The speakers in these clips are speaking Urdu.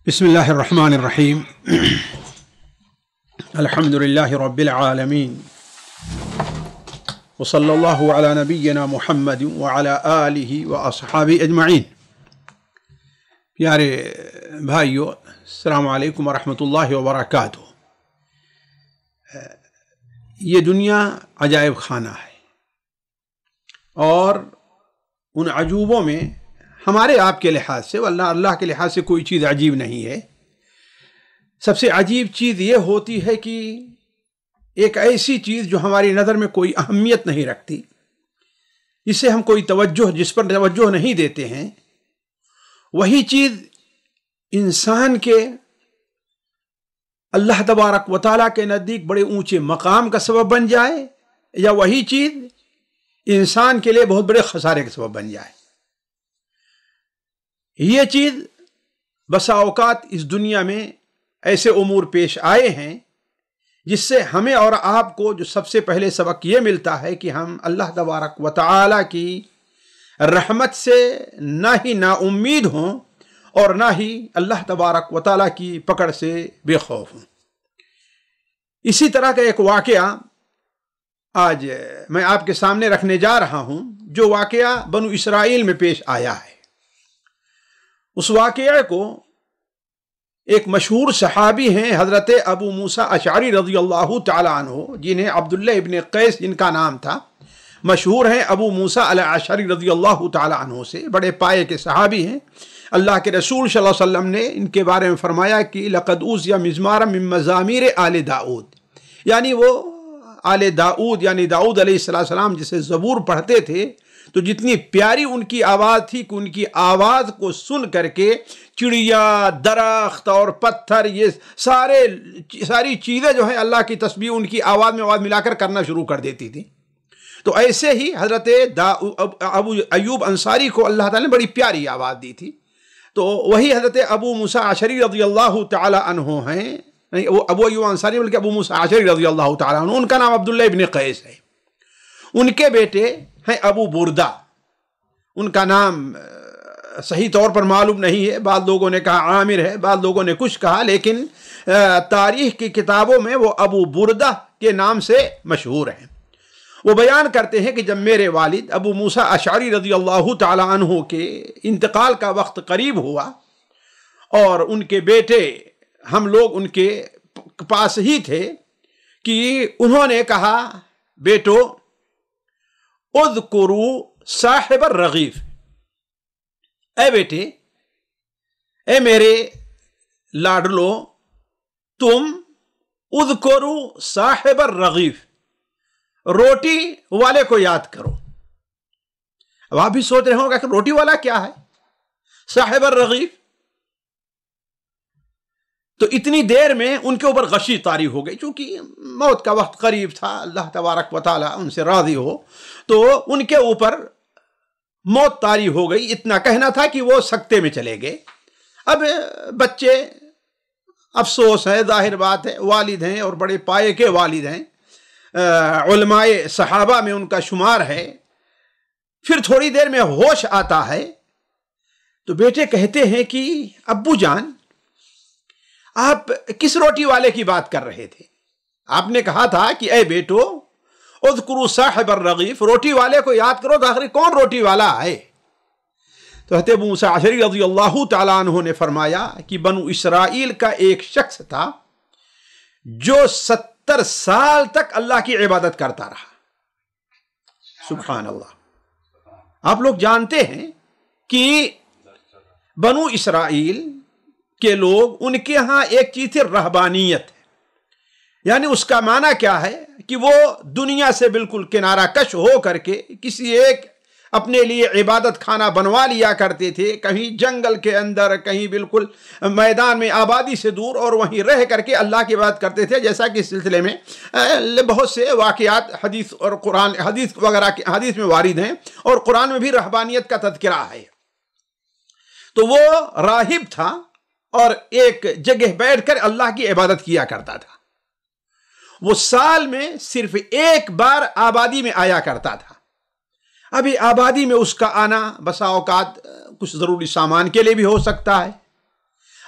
بسم اللہ الرحمن الرحیم الحمد للہ رب العالمین وصلی اللہ علی نبینا محمد وعلی آلہ واصحابہ اجمعین۔ پیارے بھائیو، السلام علیکم ورحمۃ اللہ وبرکاتہ۔ یہ دنیا عجائب خانہ ہے، اور ان عجوبوں میں ہمارے آپ کے لحاظ سے اللہ کے لحاظ سے کوئی چیز عجیب نہیں ہے۔ سب سے عجیب چیز یہ ہوتی ہے کہ ایک ایسی چیز جو ہماری نظر میں کوئی اہمیت نہیں رکھتی، جس پر توجہ نہیں دیتے ہیں، وہی چیز انسان کے اللہ تبارک و تعالیٰ کے نزدیک بڑے اونچے مقام کا سبب بن جائے، یا وہی چیز انسان کے لیے بہت بڑے خسارے کا سبب بن جائے۔ یہ چیز بسا اوقات اس دنیا میں ایسے امور پیش آئے ہیں جس سے ہمیں اور آپ کو جو سب سے پہلے سبق یہ ملتا ہے کہ ہم اللہ تبارک و تعالیٰ کی رحمت سے نہ ہی نا امید ہوں، اور نہ ہی اللہ تبارک و تعالیٰ کی پکڑ سے بے خوف ہوں۔ اسی طرح کا ایک واقعہ آج میں آپ کے سامنے رکھنے جا رہا ہوں، جو واقعہ بنو اسرائیل میں پیش آیا ہے۔ اس واقعے کو ایک مشہور صحابی ہیں حضرت ابو موسیٰ اشعری رضی اللہ تعالی عنہ، جنہیں عبداللہ ابن قیس جن کا نام تھا، مشہور ہیں ابو موسیٰ الاشعری رضی اللہ تعالی عنہ سے، بڑے پائے کے صحابی ہیں۔ اللہ کے رسول صلی اللہ علیہ وسلم نے ان کے بارے میں فرمایا کہ لقد اوذی مزمارا من مزامیر آل داؤد، یعنی وہ آل داؤد یعنی داؤد علیہ السلام جسے زبور پڑھتے تھے، تو جتنی پیاری ان کی آواز تھی کہ ان کی آواز کو سن کر کے چڑیا، درخت اور پتھر، یہ ساری چیزیں جو ہیں اللہ کی تسبیح ان کی آواز میں آواز ملا کر کرنا شروع کر دیتی تھی۔ تو ایسے ہی حضرت ابو ایوب انصاری کو اللہ تعالیٰ نے بڑی پیاری آواز دی تھی۔ تو وہی حضرت ابو موسیٰ اشعری رضی اللہ تعالی عنہ ہیں، نہیں وہ ابو ایوب انصاری بلکہ ابو موسیٰ اشعری رضی اللہ تعالی عنہ، ان کا نام عبداللہ ابن قیس ہے۔ ان کے بیٹے ہیں ابو بردہ، ان کا نام صحیح طور پر معلوم نہیں ہے، بعض لوگوں نے کہا عامر ہے، بعض لوگوں نے کچھ کہا، لیکن تاریخ کی کتابوں میں وہ ابو بردہ کے نام سے مشہور ہیں۔ وہ بیان کرتے ہیں کہ جب میرے والد ابو موسیٰ اشعری رضی اللہ تعالی عنہ کے انتقال کا وقت قریب ہوا، اور ان کے بیٹے ہم لوگ ان کے پاس ہی تھے، کہ انہوں نے کہا بیٹو اذکروا صاحب الرغیف، اے بیٹے، اے میرے لاڈلو، تم اذکروا صاحب الرغیف، روٹی والے کو یاد کرو۔ اب آپ بھی سوچ رہے ہوں گے کہ روٹی والا کیا ہے، صاحب الرغیف؟ تو اتنی دیر میں ان کے اوپر غشی طاری ہو گئی، چونکہ موت کا وقت قریب تھا، اللہ تبارک و تعالیٰ ان سے راضی ہو، تو ان کے اوپر موت طاری ہو گئی۔ اتنا کہنا تھا کہ وہ سکتے میں چلے گئے۔ اب بچے، افسوس ہے، ظاہر بات ہے، والد ہیں اور بڑے پائے کے والد ہیں، علماء صحابہ میں ان کا شمار ہے۔ پھر تھوڑی دیر میں ہوش آتا ہے، تو بیٹے کہتے ہیں کہ ابو جان، آپ کس روٹی والے کی بات کر رہے تھے؟ آپ نے کہا تھا کہ اے بیٹو اذکروا صاحب الرغیف، روٹی والے کو یاد کرو، تو آخر کون روٹی والا ہے؟ تو حضرت ابو موسیٰ اشعری رضی اللہ تعالیٰ عنہ نے فرمایا کہ بنو اسرائیل کا ایک شخص تھا جو 70 سال تک اللہ کی عبادت کرتا رہا۔ سبحان اللہ۔ آپ لوگ جانتے ہیں کہ بنو اسرائیل کے لوگ، ان کے ہاں ایک چیز تھی رہبانیت، یعنی اس کا معنی کیا ہے کہ وہ دنیا سے بالکل کنارہ کش ہو کر کے کسی ایک اپنے لیے عبادت خانہ بنوا لیا کرتے تھے، کہیں جنگل کے اندر، کہیں بالکل میدان میں آبادی سے دور، اور وہیں رہ کر کے اللہ کی عبادت کرتے تھے، جیسا کہ اس سلسلے میں بہت سے واقعات حدیث اور قرآن حدیث وغیرہ حدیث میں وارد ہیں، اور قرآن میں بھی رہبانیت کا تذکرہ ہے۔ تو وہ راہب تھا، اور ایک جگہ بیٹھ کر اللہ کی عبادت کیا کرتا تھا۔ وہ سال میں صرف ایک بار آبادی میں آیا کرتا تھا۔ ابھی آبادی میں اس کا آنا بسا اوقات کچھ ضروری سامان کے لیے بھی ہو سکتا ہے،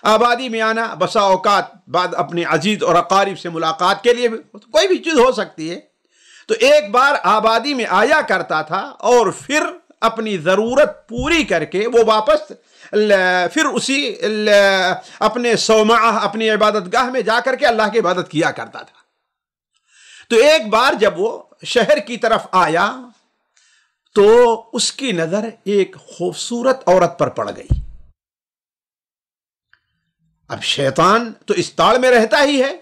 آبادی میں آنا بسا اوقات بعد اپنے عزیز اور اقارب سے ملاقات کے لیے کوئی بھی چیز ہو سکتی ہے، تو ایک بار آبادی میں آیا کرتا تھا اور پھر اپنی ضرورت پوری کر کے وہ واپس پھر اسی اپنے صومعہ اپنی عبادت گاہ میں جا کر کے اللہ کی عبادت کیا کرتا تھا۔ تو ایک بار جب وہ شہر کی طرف آیا تو اس کی نظر ایک خوبصورت عورت پر پڑ گئی۔ اب شیطان تو اس تاڑ میں رہتا ہی ہے،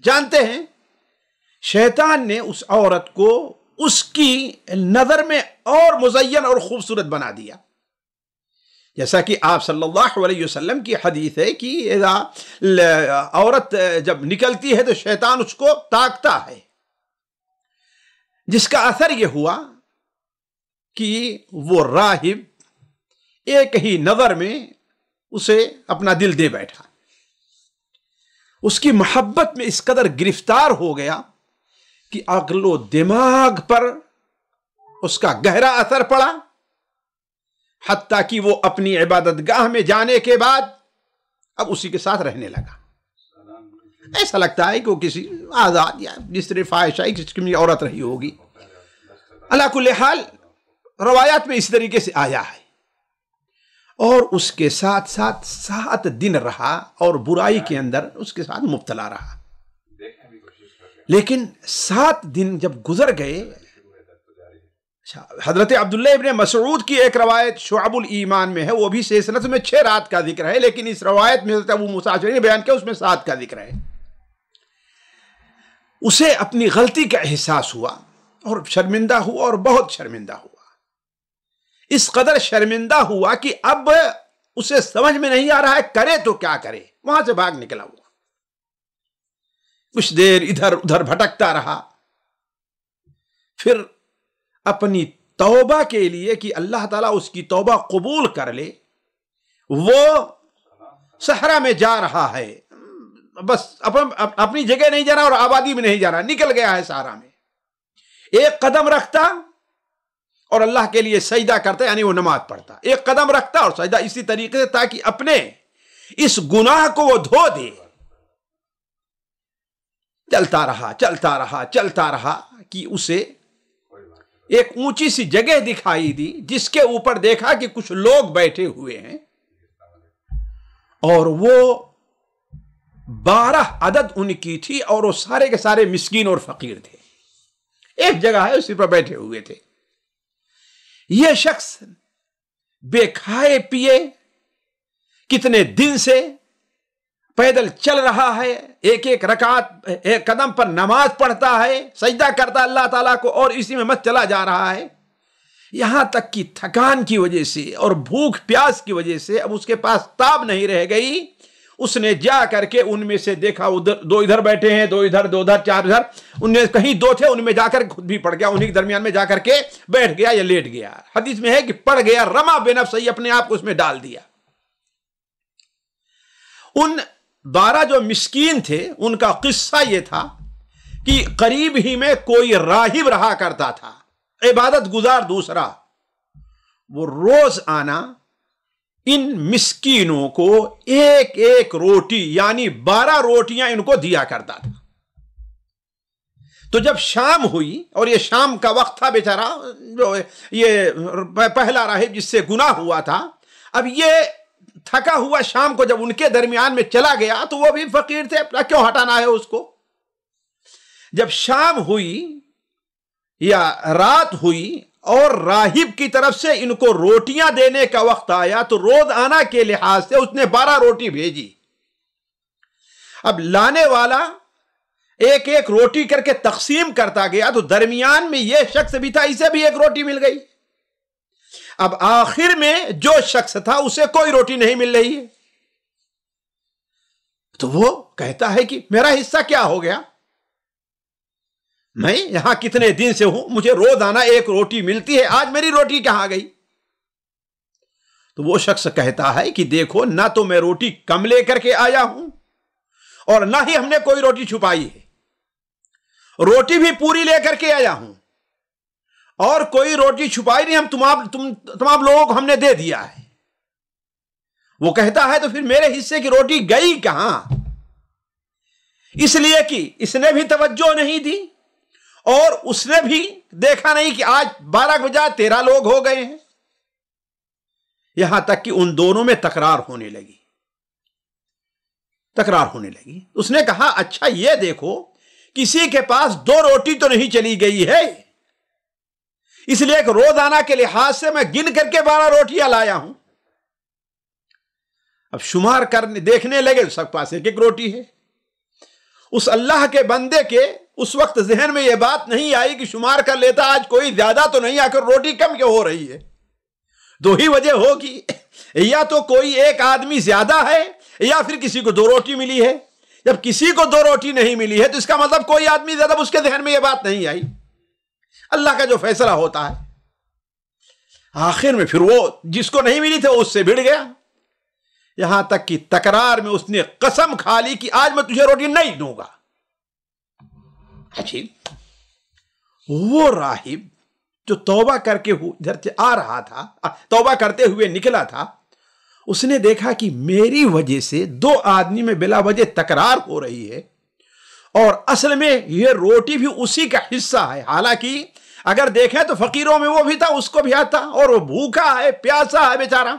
جانتے ہیں، شیطان نے اس عورت کو اس کی نظر میں اور مزین اور خوبصورت بنا دیا، جیسا کہ آپ صلی اللہ علیہ وسلم کی حدیث ہے کہ عورت جب نکلتی ہے تو شیطان اس کو تاکتا ہے، جس کا اثر یہ ہوا کہ وہ راہب ایک ہی نظر میں اسے اپنا دل دے بیٹھا، اس کی محبت میں اس قدر گرفتار ہو گیا کہ عقل و دماغ پر اس کا گہرا اثر پڑا، حتیٰ کہ وہ اپنی عبادت گاہ میں جانے کے بعد اب اسی کے ساتھ رہنے لگا۔ ایسا لگتا ہے کہ وہ کسی آزاد یا جس طرح فاحشہ کسی عورت رہی ہوگی۔ اللہ کل حال روایات میں اس طریقے سے آیا ہے، اور اس کے ساتھ ساتھ 7 دن رہا اور برائی کے اندر اس کے ساتھ مبتلا رہا۔ لیکن 7 دن جب گزر گئے، حضرت عبداللہ ابن مسعود کی ایک روایت شعب الایمان میں ہے، وہ بھی سلسلہ میں 6 رات کا ذکر ہے، لیکن اس روایت میں حضرت ابو موسیٰ اشعری نے بیان کیا اس میں 7 کا ذکر ہے۔ اسے اپنی غلطی کا احساس ہوا اور شرمندہ ہوا، اور بہت شرمندہ ہوا، اس قدر شرمندہ ہوا کہ اب اسے سمجھ میں نہیں آ رہا ہے کرے تو کیا کرے، وہاں سے بھاگ نکلا ہوا، کچھ دیر ادھر ادھر بھٹکتا رہا، پھر اپنی توبہ کے لیے کہ اللہ تعالیٰ اس کی توبہ قبول کر لے، وہ صحرا میں جا رہا ہے، بس اپنی جگہ نہیں جا رہا اور آبادی میں نہیں جا رہا، نکل گیا ہے صحرا میں، ایک قدم رکھتا اور اللہ کے لیے سجدہ کرتا، یعنی وہ نماز پڑھتا، ایک قدم رکھتا اور سجدہ، اسی طریقے سے تاکہ اپنے اس گناہ کو وہ دھو دے۔ چلتا رہا چلتا رہا چلتا رہا کہ اسے ایک اونچی سی جگہ دکھائی دی، جس کے اوپر دیکھا کہ کچھ لوگ بیٹھے ہوئے ہیں، اور وہ 12 عدد ان کی تھی، اور وہ سارے کے سارے مسکین اور فقیر تھے، ایک جگہ ہے اسی پر بیٹھے ہوئے تھے۔ یہ شخص بے کھائے پیے کتنے دن سے پیدل چل رہا ہے، ایک ایک رکعت ایک قدم پر نماز پڑھتا ہے، سجدہ کرتا اللہ تعالیٰ کو، اور اسی میں مت چلا جا رہا ہے، یہاں تک کہ تھکان کی وجہ سے اور بھوک پیاس کی وجہ سے اب اس کے پاس تاب نہیں رہ گئی، اس نے جا کر کے ان میں سے دیکھا ادھر 2 ادھر بیٹھے ہیں، 2 ادھر 2 ادھر 4 ادھر، ان میں کہیں 2 تھے، ان میں جا کر خود بھی پڑ گیا، انہیں کے درمیان میں جا کر کے بیٹھ گیا یا لیٹ گیا، حدیث میں ہے کہ پڑ گیا، رما بنفسہ، اپنے آپ کو اس میں ڈال دیا۔ ان 12 جو مسکین تھے ان کا قصہ یہ تھا کہ قریب ہی میں کوئی راہب رہا کرتا تھا، عبادت گزار دوسرا، وہ روز آنا ان مسکینوں کو ایک ایک روٹی یعنی 12 روٹیاں ان کو دیا کرتا تھا۔ تو جب شام ہوئی، اور یہ شام کا وقت تھا، بیچارہ جو یہ پہلا راہب جس سے گناہ ہوا تھا، اب یہ تھکا ہوا شام کو جب ان کے درمیان میں چلا گیا تو وہ بھی فقیر تھے، کیوں ہٹانا ہے اس کو۔ جب شام ہوئی یا رات ہوئی اور راہب کی طرف سے ان کو روٹیاں دینے کا وقت آیا، تو روز آنا کے لحاظ سے اس نے 12 روٹی بھیجی۔ اب لانے والا ایک ایک روٹی کر کے تقسیم کرتا گیا، تو درمیان میں یہ شخص بھی تھا، اسے بھی ایک روٹی مل گئی۔ اب آخر میں جو شخص تھا اسے کوئی روٹی نہیں مل رہی ہے، تو وہ کہتا ہے کہ میرا حصہ کیا ہو گیا، میں یہاں کتنے دن سے ہوں، مجھے روزانہ ایک روٹی ملتی ہے، آج میری روٹی کہاں گئی؟ تو وہ شخص کہتا ہے کہ دیکھو، نہ تو میں روٹی کم لے کر کے آیا ہوں اور نہ ہی ہم نے کوئی روٹی چھپائی ہے، روٹی بھی پوری لے کر کے آیا ہوں، اور کوئی روٹی چھپائی نہیں، ہم تمام لوگوں کو ہم نے دے دیا ہے، وہ کہتا ہے تو پھر میرے حصے کی روٹی گئی کہاں؟ اس لیے کہ اس نے بھی توجہ نہیں دی اور اس نے بھی دیکھا نہیں کہ آج 12 کے بجائے 13 لوگ ہو گئے ہیں، یہاں تک کہ ان دونوں میں تکرار ہونے لگی۔ اس نے کہا اچھا یہ دیکھو کسی کے پاس 2 روٹی تو نہیں چلی گئی ہے، اس لیے کہ روزانہ کے لحاظ سے میں گن کر کے 12 روٹیاں لایا ہوں۔ اب شمار کرنے دیکھنے لگے، سب پاس ایک ایک روٹی ہے۔ اس اللہ کے بندے کے اس وقت ذہن میں یہ بات نہیں آئی کہ شمار کر لیتا آج کوئی زیادہ تو نہیں، آخر روٹی کم کیوں ہو رہی ہے؟ 2 ہی وجہ ہوگی، یا تو کوئی ایک آدمی زیادہ ہے یا پھر کسی کو 2 روٹی ملی ہے۔ جب کسی کو 2 روٹی نہیں ملی ہے تو اس کا مطلب کوئی آدمی زیادہ، اس کے ذہن میں یہ بات نہیں آئی۔ اللہ کا جو فیصلہ ہوتا ہے، آخر میں پھر وہ جس کو نہیں ملی تھی اس سے بھڑ گیا، یہاں تک کہ تکرار میں اس نے قسم کھا لی کہ آج میں تجھے روٹی نہیں دوں گا۔ عجیب، وہ راہب جو توبہ کر کے ادھر سے آ رہا تھا، توبہ کرتے ہوئے نکلا تھا، اس نے دیکھا کہ میری وجہ سے 2 آدمی میں بلا وجہ تکرار ہو رہی ہے، اور اصل میں یہ روٹی بھی اسی کا حصہ ہے۔ حالانکہ اگر دیکھیں تو فقیروں میں وہ بھی تھا، اس کو بھی آتا، اور وہ بھوکا ہے، پیاسا ہے بیچارہ،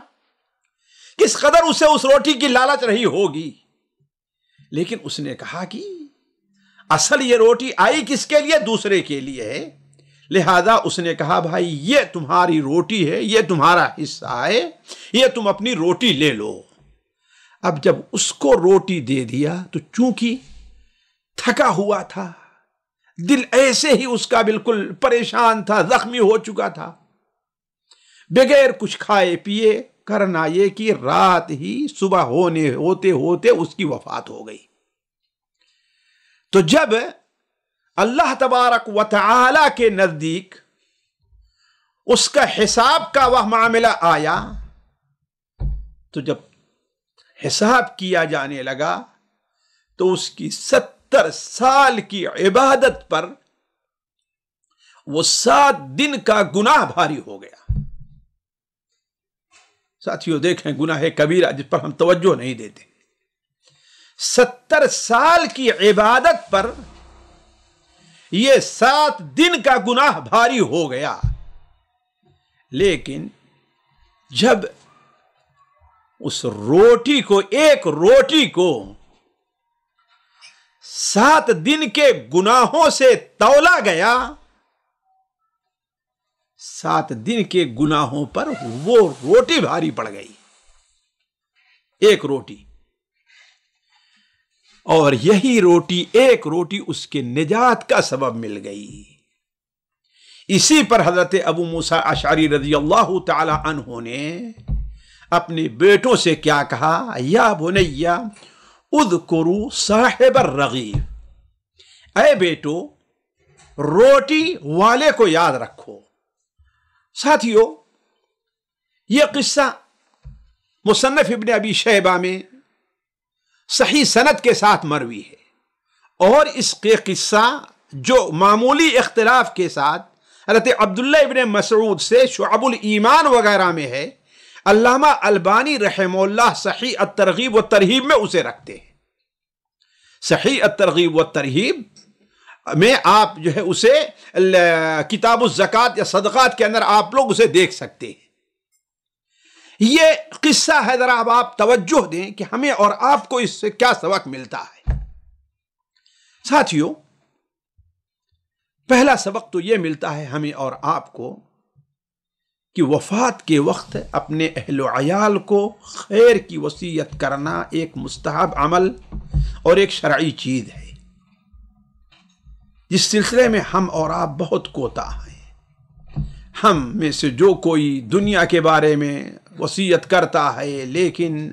کس قدر اسے اس روٹی کی لالچ رہی ہوگی۔ لیکن اس نے کہا کہ اصل یہ روٹی آئی کس کے لیے؟ دوسرے کے لیے ہے، لہذا اس نے کہا بھائی یہ تمہاری روٹی ہے، یہ تمہارا حصہ ہے، یہ تم اپنی روٹی لے لو۔ اب جب اس کو روٹی دے دیا تو چونکہ تھکا ہوا تھا، دل ایسے ہی اس کا بالکل پریشان تھا، زخمی ہو چکا تھا، بغیر کچھ کھائے پیے کرنا یہ کہ رات ہی صبح ہوتے ہوتے اس کی وفات ہو گئی۔ تو جب اللہ تبارک و تعالی کے نزدیک اس کا حساب کا وہ معاملہ آیا، تو جب حساب کیا جانے لگا تو اس کی 70 سال کی عبادت پر وہ 7 دن کا گناہ بھاری ہو گیا۔ ساتھیوں دیکھیں، گناہ کبیرہ جس پر ہم توجہ نہیں دیتے، 70 سال کی عبادت پر یہ 7 دن کا گناہ بھاری ہو گیا۔ لیکن جب اس روٹی کو، ایک روٹی کو 7 دن کے گناہوں سے تولا گیا، 7 دن کے گناہوں پر وہ روٹی بھاری پڑ گئی، ایک روٹی، اور یہی روٹی، ایک روٹی اس کے نجات کا سبب مل گئی۔ اسی پر حضرت ابو موسیٰ اشعری رضی اللہ تعالی عنہ نے اپنے بیٹوں سے کیا کہا؟ یا بنیا اذکروا صاحب الرغیف، اے بیٹو روٹی والے کو یاد رکھو۔ ساتھیو، یہ قصہ مصنف ابن ابی شیبہ میں صحیح سند کے ساتھ مروی ہے، اور اس کے قصہ جو معمولی اختلاف کے ساتھ حضرت عبداللہ ابن مسعود سے شعب الایمان وغیرہ میں ہے، علامہ البانی رحمہ اللہ صحیح الترغیب والترہیب میں اسے رکھتے ہیں۔ صحیح الترغیب والترہیب میں آپ جو ہے اسے کتاب الزکوٰۃ یا صدقات کے اندر آپ لوگ اسے دیکھ سکتے ہیں۔ یہ قصہ ہے، ذرا اب آپ توجہ دیں کہ ہمیں اور آپ کو اس سے کیا سبق ملتا ہے۔ ساتھیوں، پہلا سبق تو یہ ملتا ہے ہمیں اور آپ کو کہ وفات کے وقت اپنے اہل و عیال کو خیر کی وصیت کرنا ایک مستحب عمل اور ایک شرعی چیز ہے، جس سلسلے میں ہم اور آپ بہت کوتاہ ہیں۔ ہم میں سے جو کوئی دنیا کے بارے میں وصیت کرتا ہے، لیکن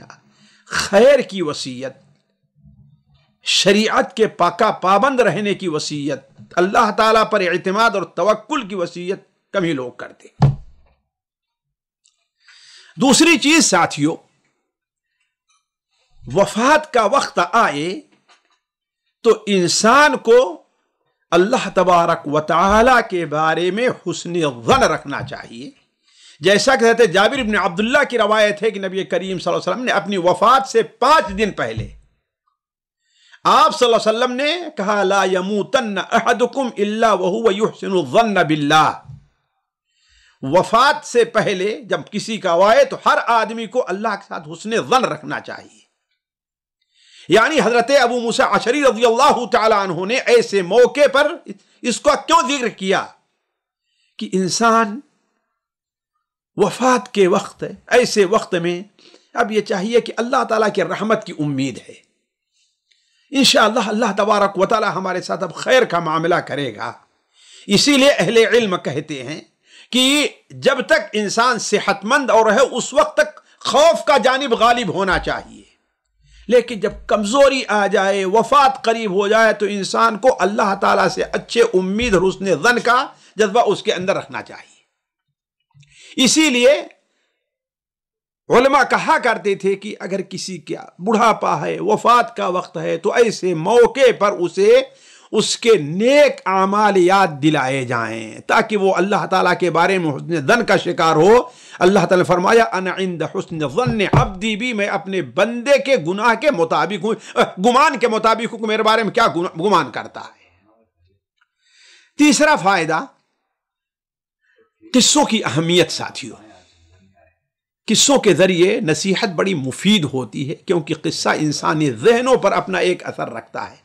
خیر کی وصیت، شریعت کے پاکا پابند رہنے کی وصیت، اللہ تعالیٰ پر اعتماد اور توکل کی وصیت کم ہی لوگ کرتے۔ دوسری چیز ساتھیوں، وفات کا وقت آئے تو انسان کو اللہ تبارک و تعالی کے بارے میں حسن ظن رکھنا چاہیے جیسا کہ حضرت جابر بن عبداللہ کی روایت ہے کہ نبی کریم صلی اللہ علیہ وسلم نے اپنی وفات سے 5 دن پہلے آپ صلی اللہ علیہ وسلم نے کہا لا یموتن احدکم الا وهو یحسن الظن باللہ. وفات سے پہلے جب کسی کا آئے تو ہر آدمی کو اللہ کے ساتھ حسن ظن رکھنا چاہیے. یعنی حضرت ابو موسیٰ اشعری رضی اللہ تعالی عنہ نے ایسے موقع پر اس کو کیوں ذکر کیا کہ انسان وفات کے وقت ایسے وقت میں اب یہ چاہیے کہ اللہ تعالیٰ کی رحمت کی امید ہے. انشاءاللہ اللہ تبارک و تعالی ہمارے ساتھ اب خیر کا معاملہ کرے گا. اسی لیے اہل علم کہتے ہیں کہ جب تک انسان صحت مند اور ہے اس وقت تک خوف کا جانب غالب ہونا چاہیے، لیکن جب کمزوری آ جائے، وفات قریب ہو جائے تو انسان کو اللہ تعالیٰ سے اچھے امید اور حسن ظن کا جذبہ اس کے اندر رکھنا چاہیے. اسی لیے علماء کہا کرتے تھے کہ اگر کسی کا بڑھاپا ہے، وفات کا وقت ہے، تو ایسے موقع پر اسے اس کے نیک اعمال یاد دلائے جائیں تاکہ وہ اللہ تعالیٰ کے بارے میں حسن ظن کا شکار ہو. اللہ تعالیٰ نے فرمایا انا عند حسن ظن عبدی بھی، میں اپنے بندے کے گناہ کے مطابق ہوں، گمان کے مطابق ہوں کہ میرے بارے میں کیا گمان کرتا ہے. تیسرا فائدہ قصوں کی اہمیت. ساتھیوں، قصوں کے ذریعے نصیحت بڑی مفید ہوتی ہے کیونکہ قصہ انسانی ذہنوں پر اپنا ایک اثر رکھتا ہے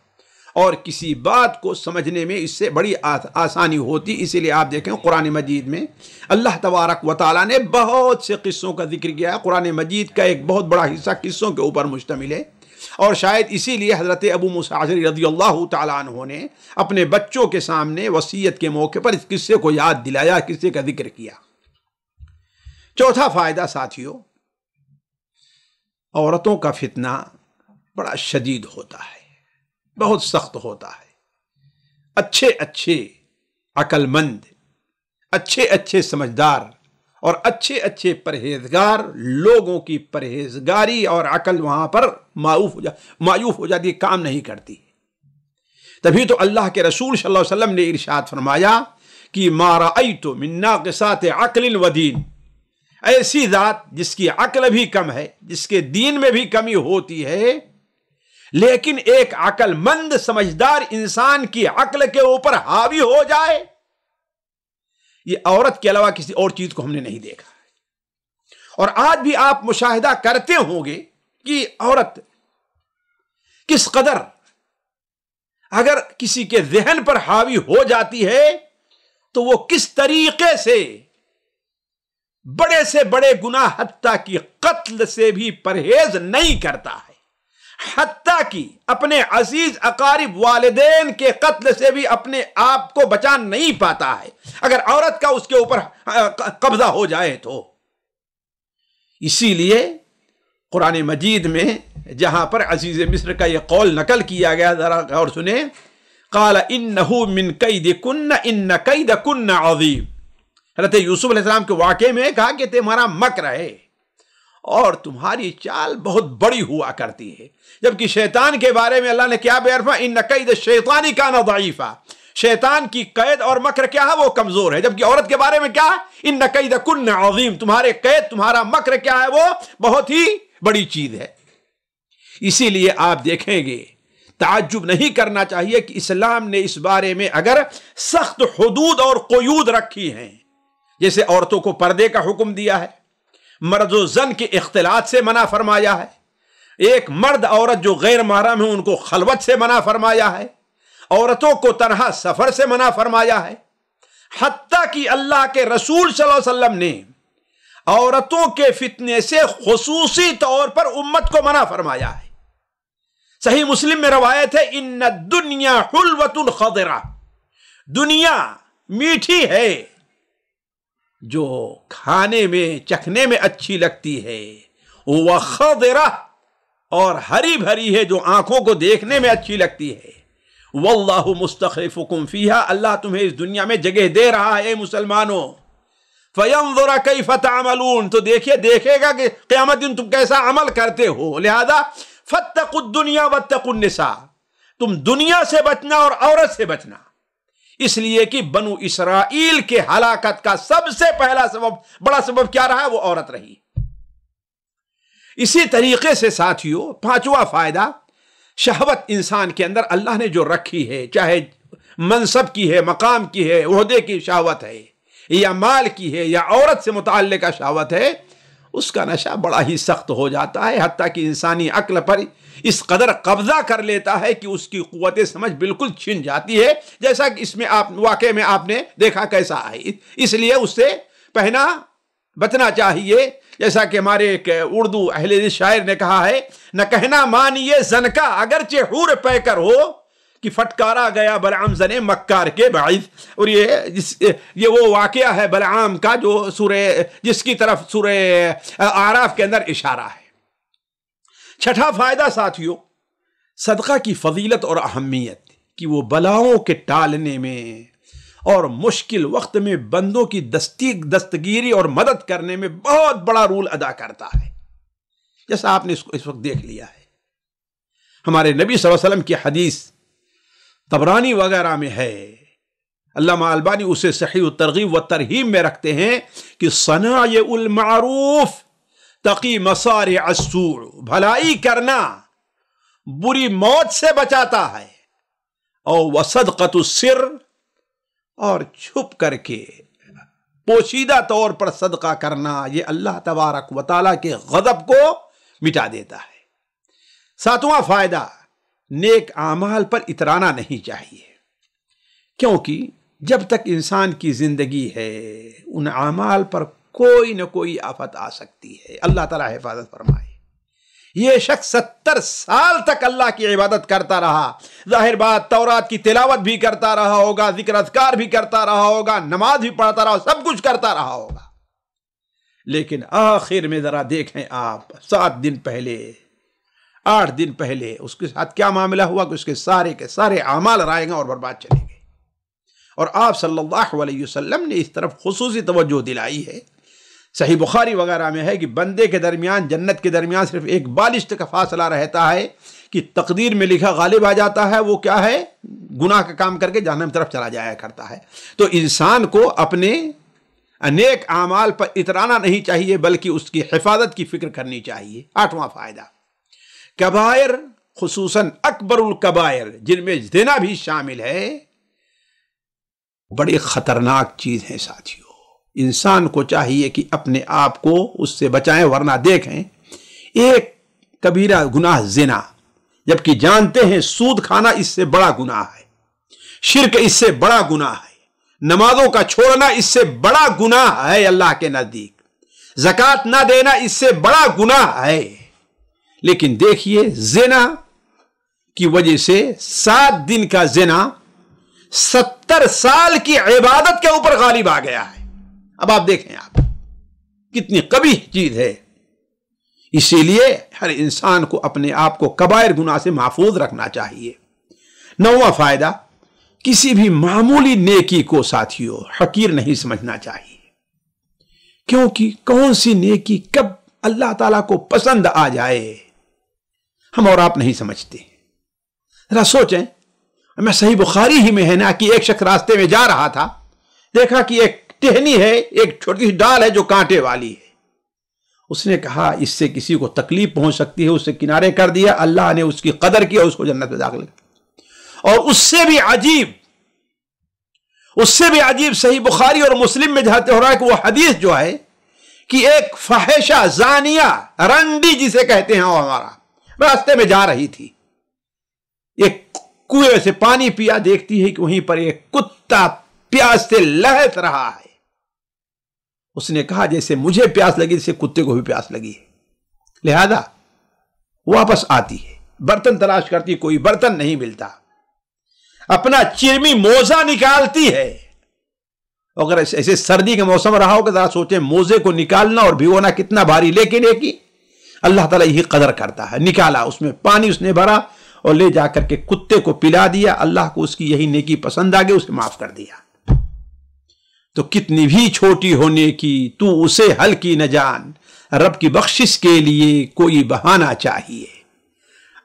اور کسی بات کو سمجھنے میں اس سے بڑی آسانی ہوتی. اسی لیے آپ دیکھیں قرآن مجید میں اللہ تبارک و تعالیٰ نے بہت سے قصوں کا ذکر کیا ہے. قرآن مجید کا ایک بہت بڑا حصہ قصوں کے اوپر مشتمل ہے، اور شاید اسی لیے حضرت ابو موسیٰ اشعری رضی اللہ تعالیٰ عنہ نے اپنے بچوں کے سامنے وصیت کے موقع پر اس قصے کو یاد دلایا، قصے کا ذکر کیا. چوتھا فائدہ ساتھیوں، عورتوں کا فتنہ بڑا شدید ہوتا ہے، بہت سخت ہوتا ہے. اچھے اچھے عقل مند، اچھے اچھے سمجھدار اور اچھے اچھے پرہیزگار لوگوں کی پرہیزگاری اور عقل وہاں پر معیوف ہو جاتی، کام نہیں کرتی. تبھی تو اللہ کے رسول صلی اللہ علیہ وسلم نے ارشاد فرمایا کہ ما رأیت من ناقصات عقل و دین، ایسی ذات جس کی عقل بھی کم ہے، جس کے دین میں بھی کمی ہوتی ہے، لیکن ایک عقل مند سمجھدار انسان کی عقل کے اوپر حاوی ہو جائے، یہ عورت کے علاوہ کسی اور چیز کو ہم نے نہیں دیکھا. اور آج بھی آپ مشاہدہ کرتے ہوں گے کہ عورت کس قدر اگر کسی کے ذہن پر حاوی ہو جاتی ہے تو وہ کس طریقے سے بڑے سے بڑے گناہ حتیٰ کہ قتل سے بھی پرہیز نہیں کرتا ہے، حتیٰ کہ اپنے عزیز اقارب والدین کے قتل سے بھی اپنے آپ کو بچا نہیں پاتا ہے اگر عورت کا اس کے اوپر قبضہ ہو جائے تو. اسی لیے قرآن مجید میں جہاں پر عزیز مصر کا یہ قول نقل کیا گیا، ذرا غور سنیں. قال انہ من کیدکن ان کیدکن عظیم. حضرت یوسف علیہ السلام کے واقعے میں کہا کہ تمہارا مکر ہے اور تمہاری چال بہت بڑی ہوا کرتی ہے، جبکہ شیطان کے بارے میں اللہ نے کیا بیان فرمایا ان کید الشیطان کان ضعیفا، شیطان کی قید اور مکر کیا ہے، وہ کمزور ہے. جبکہ عورت کے بارے میں کیا ہے، ان کیدکن عظیم، تمہارے قید تمہارا مکر کیا ہے، وہ بہت ہی بڑی چیز ہے. اسی لیے آپ دیکھیں گے تعجب نہیں کرنا چاہیے کہ اسلام نے اس بارے میں اگر سخت حدود اور قیود رکھی ہیں، جیسے عورتوں کو پردے کا حکم دیا ہے، مرد و زن کے اختلاط سے منع فرمایا ہے، ایک مرد عورت جو غیر محرم ہے ان کو خلوت سے منع فرمایا ہے، عورتوں کو تنہا سفر سے منع فرمایا ہے، حتیٰ کہ اللہ کے رسول صلی اللہ علیہ وسلم نے عورتوں کے فتنے سے خصوصی طور پر امت کو منع فرمایا ہے. صحیح مسلم میں روایت ہے ان الدنیا حلوۃ خضرہ، دنیا میٹھی ہے جو کھانے میں چکھنے میں اچھی لگتی ہے، وخضرہ اور ہری بھری ہے جو آنکھوں کو دیکھنے میں اچھی لگتی ہے. واللہ مستخلفکم فیہا، اللہ تمہیں اس دنیا میں جگہ دے رہا ہے مسلمانوں. فینظر کیف تعملون، تو دیکھے گا کہ قیامت دن تم کیسا عمل کرتے ہو. لہذا فاتقوا الدنیا واتقوا النساء، تم دنیا سے بچنا اور عورت سے بچنا. اس لیے کہ بنو اسرائیل کے ہلاکت کا سب سے پہلا سبب، بڑا سبب کیا رہا؟ وہ عورت رہی۔ اسی طریقے سے ساتھیوں، پانچواں فائدہ، شہوت انسان کے اندر اللہ نے جو رکھی ہے، چاہے منصب کی ہے، مقام کی ہے، عہدے کی شہوت ہے، یا مال کی ہے، یا عورت سے متعلقہ شہوت ہے، اس کا نشہ بڑا ہی سخت ہو جاتا ہے، حتیٰ کہ انسانی عقل پر اس قدر قبضہ کر لیتا ہے کہ اس کی قوت سمجھ بالکل چھن جاتی ہے، جیسا کہ اس میں واقعے میں آپ نے دیکھا کیسا ہے۔ اس لیے اس سے پہنا بچنا چاہیے، جیسا کہ ہمارے ایک اردو اہل شاعر نے کہا ہے، نہ کہنا مانیے زن کا اگرچہ حور پے کر ہو، کہ فٹکارا گیا بلعام زن مکار کے باعث۔ اور یہ وہ واقعہ ہے بلعام کا جو جس کی طرف سورہ اعراف کے اندر اشارہ ہے۔ چھٹا فائدہ ساتھیوں، صدقہ کی فضیلت اور اہمیت، کہ وہ بلاؤں کے ٹالنے میں اور مشکل وقت میں بندوں کی دستگیری اور مدد کرنے میں بہت بڑا رول ادا کرتا ہے، جیسا آپ نے اس وقت دیکھ لیا ہے۔ ہمارے نبی صلی اللہ علیہ وسلم کی حدیث طبرانی وغیرہ میں ہے، علامہ البانی اسے صحیح الترغیب و ترہیب میں رکھتے ہیں کہ صنائع المعروف تقی مصارع السوء، بھلائی کرنا بری موت سے بچاتا ہے، اور وصدقۃ السر، اور چھپ کر کے پوشیدہ طور پر صدقہ کرنا، یہ اللہ تبارک و تعالیٰ کے غضب کو مٹا دیتا ہے۔ ساتواں فائدہ، نیک اعمال پر اترانا نہیں چاہیے، کیونکہ جب تک انسان کی زندگی ہے ان اعمال پر کوئی نہ کوئی آفت آ سکتی ہے۔ اللہ تعالیٰ حفاظت فرمائے۔ یہ شخص 70 سال تک اللہ کی عبادت کرتا رہا، ظاہر بات تورات کی تلاوت بھی کرتا رہا ہوگا، ذکر اذکار بھی کرتا رہا ہوگا، نماز بھی پڑھتا رہا، سب کچھ کرتا رہا ہوگا، لیکن آخر میں ذرا دیکھیں آپ، 7 دن پہلے، 8 دن پہلے اس کے ساتھ کیا معاملہ ہوا کہ اس کے سارے اعمال رائیگاں اور برباد چلے گئے۔ اور آپ صلی اللہ علیہ وسلم نے اس طرف خصوصی توجہ دلائی ہے۔ صحیح بخاری وغیرہ میں ہے کہ بندے کے درمیان، جنت کے درمیان صرف ایک بالشت کا فاصلہ رہتا ہے کہ تقدیر میں لکھا غالب آ جاتا ہے، وہ کیا ہے؟ گناہ کا کام کر کے جہنم کی طرف چلا جایا کرتا ہے۔ تو انسان کو اپنے نیک اعمال پر اترانا نہیں چاہیے، بلکہ اس کی حفاظت کی فکر کرنی چاہیے۔ 8واں فائدہ، کبائر، خصوصاً اکبر الکبائر جن میں زنا بھی شامل ہے، بڑی خطرناک چیز ہے ساتھیوں۔ انسان کو چاہیے کہ اپنے آپ کو اس سے بچائیں، ورنہ دیکھیں ایک کبیرہ گناہ زنا، جبکہ جانتے ہیں سود کھانا اس سے بڑا گناہ ہے، شرک اس سے بڑا گناہ ہے، نمازوں کا چھوڑنا اس سے بڑا گناہ ہے اللہ کے نزدیک، زکوٰۃ نہ دینا اس سے بڑا گناہ ہے، لیکن دیکھیے زنا کی وجہ سے 7 دن کا زنا 70 سال کی عبادت کے اوپر غالب آ گیا ہے۔ اب آپ دیکھیں آپ کتنی قبیح چیز ہے۔ اسی لیے ہر انسان کو اپنے آپ کو کبائر گناہ سے محفوظ رکھنا چاہیے۔ 9واں فائدہ، کسی بھی معمولی نیکی کو ساتھیوں حقیر نہیں سمجھنا چاہیے، کیونکہ کون سی نیکی کب اللہ تعالیٰ کو پسند آ جائے ہم اور آپ نہیں سمجھتے۔ ذرا سوچیں، میں صحیح بخاری ہی میں ہے نا کہ ایک شخص راستے میں جا رہا تھا، دیکھا کہ ایک ٹہنی ہے، ایک چھوٹی سی ڈال ہے جو کانٹے والی ہے، اس نے کہا اس سے کسی کو تکلیف پہنچ سکتی ہے، اسے کنارے کر دیا، اللہ نے اس کی قدر کی اور اس کو جنت میں داخل کیا۔ اور اس سے بھی عجیب صحیح بخاری اور مسلم میں جہاں ہو رہا ہے کہ وہ حدیث جو ہے کہ ایک فاحشہ زانیہ رنڈی جسے کہتے ہیں وہ ہمارا راستے میں جا رہی تھی، ایک کنویں سے پانی پیا، دیکھتی ہے کہ وہیں پر ایک کتا پیاس سے لہت رہا ہے۔ اس نے کہا جیسے مجھے پیاس لگی جیسے کتے کو بھی پیاس لگی ہے، لہذا واپس آتی ہے، برتن تلاش کرتی، کوئی برتن نہیں ملتا، اپنا چرمی موزہ نکالتی ہے۔ اگر ایسے سردی کا موسم رہا ہو کہ ذرا سوچیں موزے کو نکالنا اور بھگونا کتنا بھاری، لیکن ایک ہی اللہ تعالیٰ یہی قدر کرتا ہے۔ نکالا، اس میں پانی اس نے بھرا اور لے جا کر کے کتے کو پلا دیا، اللہ کو اس کی یہی نیکی پسند آ گئی، اسے معاف کر دیا۔ تو کتنی بھی چھوٹی ہونے کی تو اسے ہلکی نہ جان، رب کی بخشش کے لیے کوئی بہانہ چاہیے۔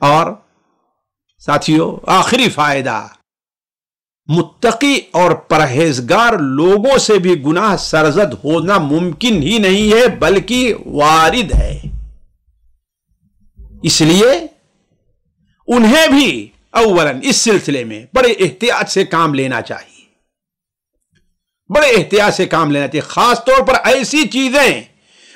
اور ساتھیوں آخری فائدہ، متقی اور پرہیزگار لوگوں سے بھی گناہ سرزد ہونا ممکن ہی نہیں ہے بلکہ وارد ہے. اس لیے انہیں بھی اولاً اس سلسلے میں بڑے احتیاط سے کام لینا چاہیے. بڑے احتیاط سے کام لینا چاہیے، خاص طور پر ایسی چیزیں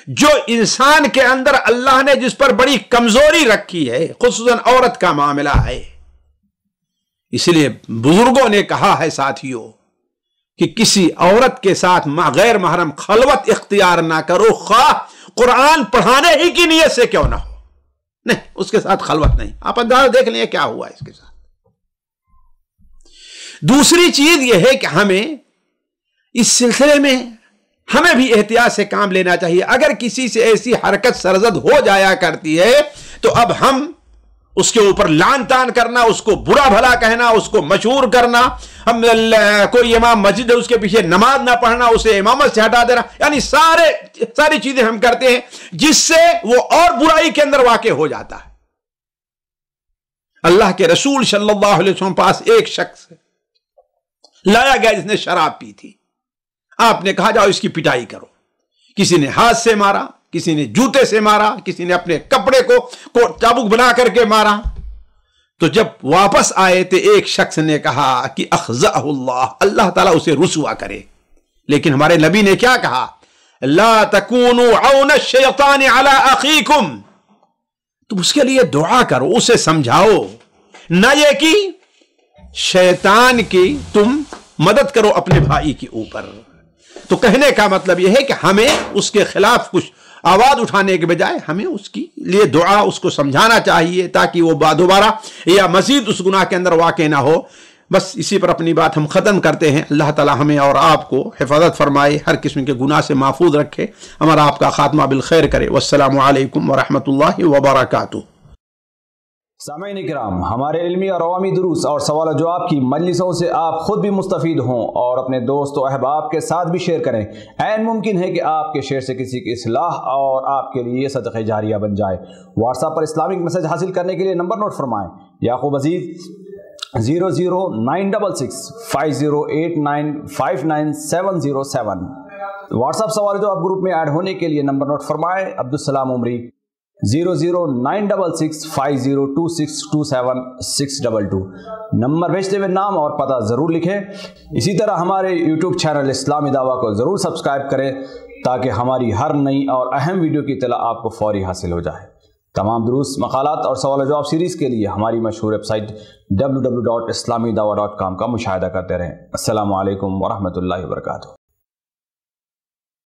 جو انسان کے اندر اللہ نے جس پر بڑی کمزوری رکھی ہے، خصوصاً عورت کا معاملہ ہے. اس لیے بزرگوں نے کہا ہے ساتھیوں کہ کسی عورت کے ساتھ غیر محرم خلوت اختیار نہ کرو، خواہ قرآن پڑھانے ہی کی نیت سے کیوں نہ ہو. نہیں، اس کے ساتھ خلوت نہیں. آپ اندازہ دیکھ لیں کیا ہوا اس کے ساتھ. دوسری چیز یہ ہے کہ ہمیں اس سلسلے میں ہمیں بھی احتیاط سے کام لینا چاہیے. اگر کسی سے ایسی حرکت سرزد ہو جایا کرتی ہے تو اب ہم اس کے اوپر لعن طعن کرنا، اس کو برا بھلا کہنا، اس کو مشہور کرنا، ہم کوئی امام مسجد ہے اس کے پیچھے نماز نہ پڑھنا، اسے امامت سے ہٹا دینا، یعنی ساری چیزیں ہم کرتے ہیں جس سے وہ اور برائی کے اندر واقع ہو جاتا ہے. اللہ کے رسول صلی اللہ علیہ وسلم پاس ایک شخص لایا گیا جس نے شراب پی تھی. آپ نے کہا جاؤ اس کی پٹائی کرو. کسی نے ہاتھ سے مارا، کسی نے جوتے سے مارا، کسی نے اپنے کپڑے کو چابک بنا کر کے مارا. تو جب واپس آئے تو ایک شخص نے کہا کہ اخزہ اللہ تعالیٰ اسے رسوا کرے. لیکن ہمارے نبی نے کیا کہا؟ لا تکونوا عون الشیطان علی اخیکم. تم اس کے لیے دعا کرو، اسے سمجھاؤ، نہ یہ کہ شیطان کی تم مدد کرو اپنے بھائی کے اوپر. تو کہنے کا مطلب یہ ہے کہ ہمیں اس کے خلاف کچھ آواز اٹھانے کے بجائے ہمیں اس کی لیے دعا، اس کو سمجھانا چاہیے تاکہ وہ دوبارہ یا مزید اس گناہ کے اندر واقع نہ ہو. بس اسی پر اپنی بات ہم ختم کرتے ہیں. اللہ تعالی ہمیں اور آپ کو حفاظت فرمائے، ہر قسم کے گناہ سے محفوظ رکھے، ہمارا آپ کا خاتمہ بالخیر کرے. والسلام علیکم ورحمۃ اللہ وبرکاتہ. سامعین کرام، ہمارے علمی اور عوامی دروس اور سوال و جواب کی مجلسوں سے آپ خود بھی مستفید ہوں اور اپنے دوست و احباب کے ساتھ بھی شیئر کریں. عین ممکن ہے کہ آپ کے شیئر سے کسی کی اصلاح اور آپ کے لیے صدقہ جاریہ بن جائے. واٹس ایپ پر اسلامک میسج حاصل کرنے کے لیے نمبر نوٹ فرمائیں: یعقوب عزیز 00966 5089 59707. واٹس ایپ سوال جواب گروپ میں ایڈ ہونے کے لیے نمبر نوٹ فرمائیں: عبدالسلام عمری 00966 502627 622. نمبر بھیجتے ہوئے نام اور پتہ ضرور لکھیں. اسی طرح ہمارے یوٹیوب چینل اسلامی دعویٰ کو ضرور سبسکرائب کریں تاکہ ہماری ہر نئی اور اہم ویڈیو کی اطلاع آپ کو فوری حاصل ہو جائے. تمام دروس، مقالات اور سوال و جواب سیریز کے لیے ہماری مشہور ویب سائٹ www.islamidawah.com کا مشاہدہ کرتے رہیں. السلام علیکم ورحمۃ اللہ وبرکاتہ.